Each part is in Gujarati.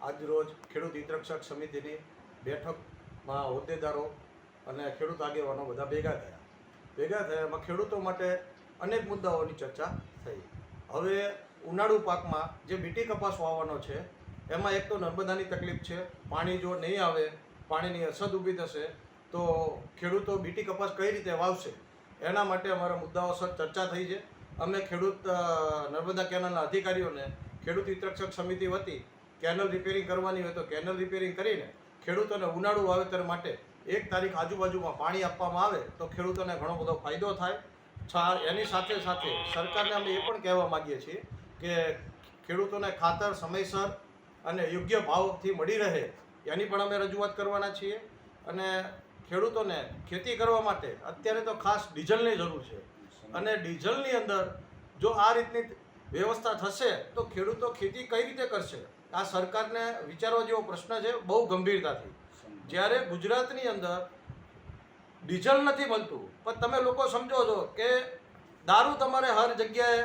આજરોજ ખેડૂત હિતરક્ષક સમિતિની બેઠકમાં હોદ્દેદારો અને ખેડૂત આગેવાનો બધા ભેગા થયા. એમાં ખેડૂતો માટે અનેક મુદ્દાઓની ચર્ચા થઈ. હવે ઉનાળુ પાકમાં જે બીટી કપાસ વાવવાનો છે એમાં એક તો નર્મદાની તકલીફ છે. પાણી જો નહીં આવે, પાણીની અછત ઊભી થશે તો ખેડૂતો બીટી કપાસ કઈ રીતે વાવશે, એના માટે અમારા મુદ્દાઓ સર ચર્ચા થઈ છે. અમે ખેડૂત નર્મદા કેનાલના અધિકારીઓને ખેડૂત હિતરક્ષક સમિતિ વતી કેનલ રિપેરિંગ કરવાની હોય તો કેનલ રિપેરિંગ કરીને ખેડૂતોને ઉનાળુ વાવેતર માટે 1 તારીખ આજુબાજુમાં પાણી આપવામાં આવે તો ખેડૂતોને ઘણો બધો ફાયદો થાય. એની સાથે સાથે સરકારને અમે એ પણ કહેવા માગીએ છીએ કે ખેડૂતોને ખાતર સમયસર અને યોગ્ય ભાવથી મળી રહે એની પણ અમે રજૂઆત કરવાના છીએ. અને ખેડૂતોને ખેતી કરવા માટે અત્યારે તો ખાસ ડીઝલની જરૂર છે અને ડીઝલની અંદર જો આ રીતની વ્યવસ્થા થશે તો ખેડૂતો ખેતી કઈ રીતે કરશે? આ સરકારને વિચારવા જેવો પ્રશ્ન છે બહુ ગંભીરતાથી. જ્યારે ગુજરાતની અંદર ડીઝલ નથી મળતું પણ તમે લોકો સમજો છો કે દારૂ તમારે હર જગ્યાએ,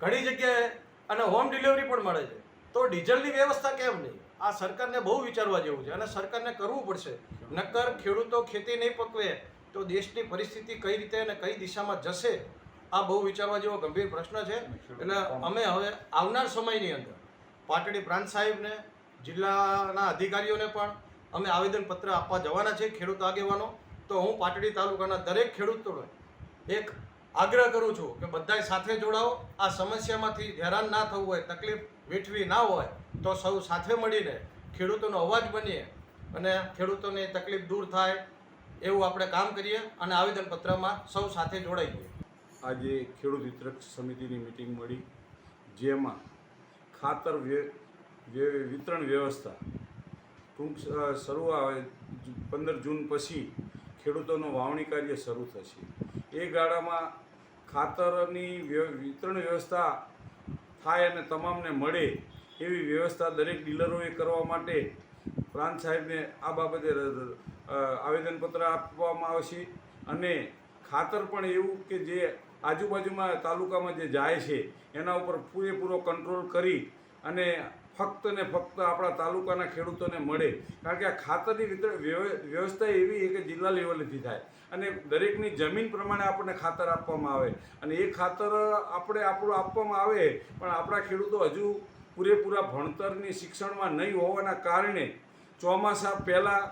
ઘણી જગ્યાએ અને હોમ ડિલિવરી પણ મળે છે, તો ડીઝલની વ્યવસ્થા કેમ નહીં? આ સરકારને બહુ વિચારવા જેવું છે અને સરકારને કરવું પડશે. નક્કર ખેડૂતો ખેતી નહીં પકવે તો દેશની પરિસ્થિતિ કઈ રીતે અને કઈ દિશામાં જશે, આ બહુ વિચારવા જેવો ગંભીર પ્રશ્ન છે. એટલે અમે હવે આવનાર સમયની અંદર પાટડી પ્રાંત સાહેબને, જિલ્લાના અધિકારીઓને પણ અમે આવેદનપત્ર આપવા જવાના છે, ખેડૂત આગેવાનો. તો હું પાટડી તાલુકાના દરેક ખેડૂતોને એક આગ્રહ કરું છું કે બધાય સાથે જોડાઓ. આ સમસ્યામાંથી હેરાન ના થવું હોય, તકલીફ વેઠવી ના હોય તો સૌ સાથે મળીને ખેડૂતોનો અવાજ બનીએ અને ખેડૂતોની તકલીફ દૂર થાય એવું આપણે કામ કરીએ અને આવેદનપત્રમાં સૌ સાથે જોડાઈએ. આજે ખેડૂત હિતરક્ષક સમિતિની મિટિંગ મળી, જેમાં ખાતર વિતરણ વ્યવસ્થા ટૂંક શરૂ આવે 15 જૂન પછી ખેડૂતોનું વાવણી કાર્ય શરૂ થશે. એ ગાળામાં ખાતરની વિતરણ વ્યવસ્થા થાય અને તમામને મળે એવી વ્યવસ્થા દરેક ડીલરોએ કરવા માટે પ્રાંત સાહેબને આ બાબતે આવેદનપત્ર આપવામાં આવશે. અને ખાતર પણ એવું કે જે આજુબાજુમાં તાલુકામાં જે જાય છે એના ઉપર પૂરેપૂરો કંટ્રોલ કરી અને ફક્ત ને ફક્ત આપણા તાલુકાના ખેડૂતોને મળે. કારણ કે આ ખાતરની વ્યવસ્થા એવી છે કે જિલ્લા લેવલેથી થાય અને દરેકની જમીન પ્રમાણે આપણને ખાતર આપવામાં આવે અને એ ખાતર આપણું આપવામાં આવે પણ આપણા ખેડૂતો હજુ પૂરેપૂરા ભણતરની શિક્ષણમાં નહીં હોવાના કારણે ચોમાસા પહેલાં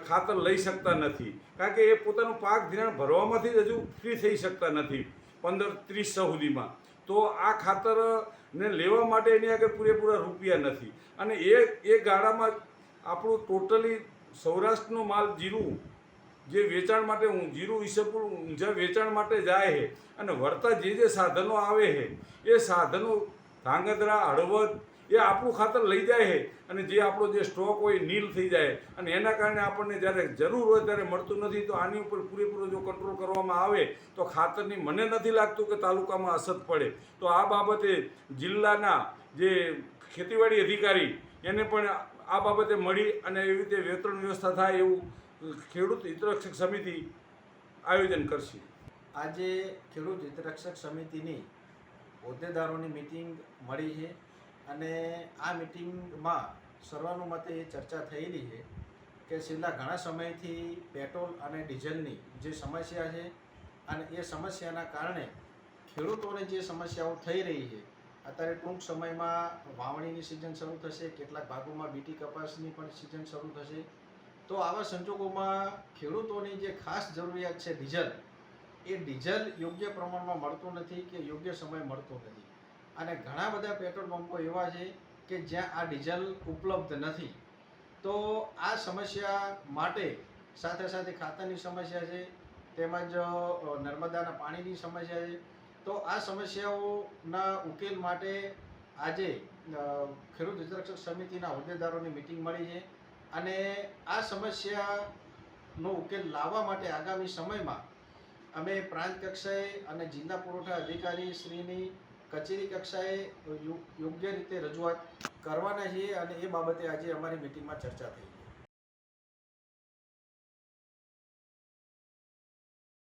ખાતર લઈ શકતા નથી. કારણ કે એ પોતાનું પાક ધિરાણ ભરવામાંથી જ હજુ ફ્રી થઈ શકતા નથી 15-30 સુધીમાં. તો આ ખાતરને લેવા માટે એની આગળ પૂરેપૂરા રૂપિયા નથી. અને એ ગાળામાં આપણું ટોટલી સૌરાષ્ટ્રનો માલ જીરું જે વેચાણ માટે જીરું ઈસબગુલ ઊંઝા વેચાણ માટે જાય છે અને વળતા જે સાધનો આવે છે એ સાધનો ધાંગધ્રા, હળવદ એ આપણું ખાતર લઈ જાય છે અને જે આપણો જે સ્ટોક હોય નીલ થઈ જાય અને એના કારણે આપણને જ્યારે જરૂર હોય ત્યારે મળતું નથી. તો આની ઉપર પૂરેપૂરો જો કંટ્રોલ કરવામાં આવે તો ખાતરની મને નથી લાગતું કે તાલુકામાં અસર પડે. તો આ બાબતે જિલ્લાના જે ખેતીવાડી અધિકારી એને પણ આ બાબતે મળી અને એવી રીતે વિતરણ વ્યવસ્થા થાય એવું ખેડૂત હિતરક્ષક સમિતિ આયોજન કરશે. આજે ખેડૂત હિતરક્ષક સમિતિની હોદ્દેદારોની મિટિંગ મળી છે અને આ મિટિંગમાં સર્વાનુમતે એ ચર્ચા થયેલી છે કે છેલ્લા ઘણા સમયથી પેટ્રોલ અને ડીઝલની જે સમસ્યા છે અને એ સમસ્યાના કારણે ખેડૂતોને જે સમસ્યાઓ થઈ રહી છે, અત્યારે ટૂંક સમયમાં વાવણીની સિઝન શરૂ થશે, કેટલાક ભાગોમાં બીટી કપાસની પણ સિઝન શરૂ થશે. તો આવા સંજોગોમાં ખેડૂતોની જે ખાસ જરૂરિયાત છે ડીઝલ, એ ડીઝલ યોગ્ય પ્રમાણમાં મળતું નથી કે યોગ્ય સમય મળતો નથી. અને ઘણા બધા પેટ્રોલ પંપો એવા છે કે જ્યાં આ ડીઝલ ઉપલબ્ધ નથી. તો આ સમસ્યા માટે સાથે સાથે ખાતરની સમસ્યા છે, તેમજ નર્મદાના પાણીની સમસ્યા છે. તો આ સમસ્યાઓના ઉકેલ માટે આજે ખેડૂત હિતરક્ષક સમિતિના હોદ્દેદારોની મિટિંગ મળી છે અને આ સમસ્યાનો ઉકેલ લાવવા માટે આગામી સમયમાં અમે પ્રાંત કક્ષાએ અને જિલ્લા પુરવઠા અધિકારી શ્રીની કચેરી કક્ષાએ યોગ્ય રીતે રજૂઆત કરવાના છીએ અને એ બાબતે આજે અમારી મિટિંગમાં ચર્ચા થઈ.